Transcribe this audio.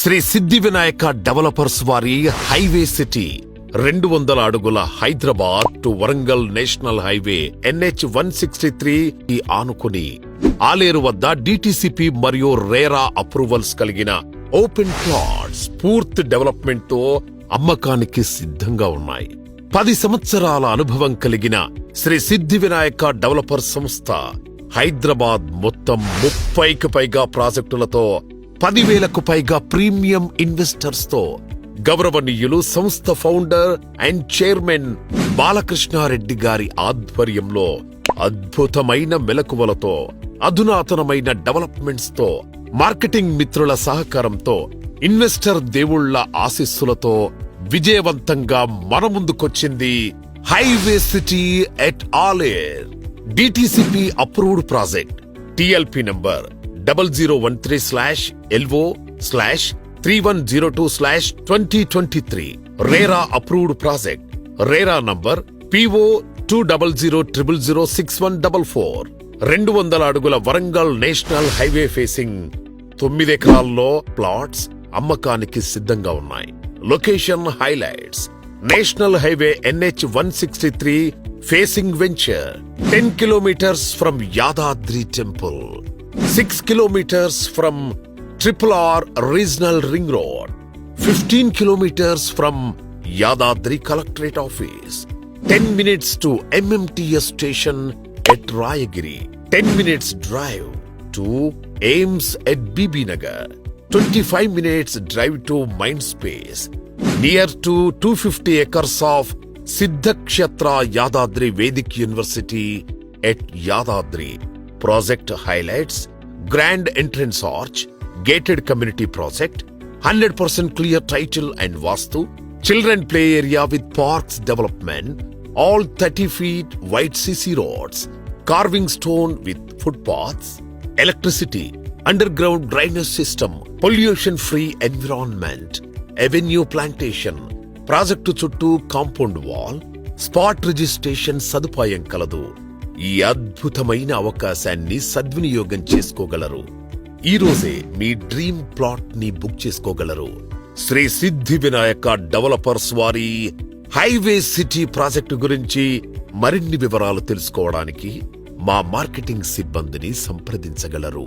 శ్రీ సిద్ధి Vinayaka developers వారి highway city 200 అడుగుల Hyderabad to Warangal national highway NH 163 ఈ ఆనుకుని ఆలేరు వద్ద DTCP మరియు రేరా అప్రూవల్స్ కలిగిన ఓపెన్ ప్లాట్స్ పూర్తి డెవలప్మెంట్ తో అమ్మకానికి సిద్ధంగా ఉన్నాయి. 10 సంవత్సరాల అనుభవం కలిగిన శ్రీ సిద్ధి వినాయక డెవలపర్ సంస్థ హైదరాబాద్ మొత్తం 30కి పైగా ప్రాజెక్టులతో 10,000కు పైగా ప్రీమియం ఇన్వెస్టర్స్ తో గౌరవనీయులు సంస్థ ఫౌండర్ అండ్ చైర్మన్ బాలకృష్ణారెడ్డి గారి ఆధ్వర్యంలో అద్భుతమైన మెలకువలతో అధునాతనమైన డెవలప్మెంట్స్ తో మార్కెటింగ్ మిత్రుల సహకారంతో ఇన్వెస్టర్ దేవుళ్ల ఆశీస్సులతో విజయవంతంగా మన ముందుకొచ్చింది highway city at Aler. DTCP approved project TLP number 0013/LO/3102/2023. RERA approved project RERA number PO 200006144. 200 అడుగుల వరంగల్ నేషనల్ హైవే ఫేసింగ్ 9 ఎకరాల్లో ప్లాట్స్ అమ్మకానికి సిద్ధంగా ఉన్నాయి. Location highlights: national highway NH 163 facing venture, 10 kilometers from Yadadri Temple, 6 kilometers from RRR Regional Ring Road, 15 kilometers from Yadadri Collectorate Office, 10 minutes to MMTS station at Rayagiri, 10 minutes drive to AIMS at BB Nagar, 25 minutes drive to Mindspace, near to 250 acres of Siddhakshetra Yadadri Vedic University at Yadadri. Project highlights: grand entrance arch, gated community project, 100% clear title and vastu, children play area with parks development, all 30 feet wide CC roads, carving stone with footpaths, electricity, underground drainage system, pollution free environment, avenue plantation, project చుట్టూ compound wall, spot registration సదుపాయం కలదు. ఈ అద్భుతమైన అవకాశాన్ని సద్వినియోగం చేసుకోగలరు. ఈ రోజే మీ డ్రీమ్ ప్లాట్ ని బుక్ చేసుకోగలరు. శ్రీ సిద్ధి వినాయక డెవలపర్స్ వారి హైవే సిటీ ప్రాజెక్టు గురించి మరిన్ని వివరాలు తెలుసుకోవడానికి మా మార్కెటింగ్ సిబ్బందిని సంప్రదించగలరు.